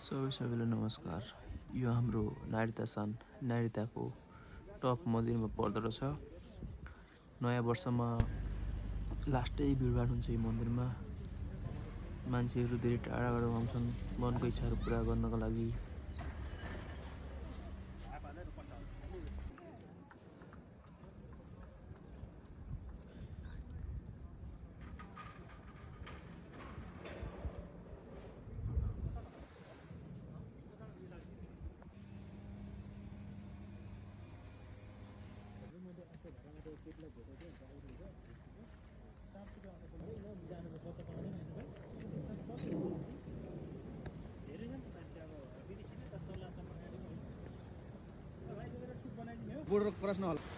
सबैलाई नमस्कार। यो हाम्रो नारिताको टप मन्दिरमा पर्दो रहेछ। नयाँ वर्षमा लास्टै भिडभाड हुन्छ यो मन्दिरमा। मान्छेहरू धेरै टाढाबाट आउँछन् मनको इच्छाहरू पुरा गर्नका लागि। बोर्डर क्रस नहोला।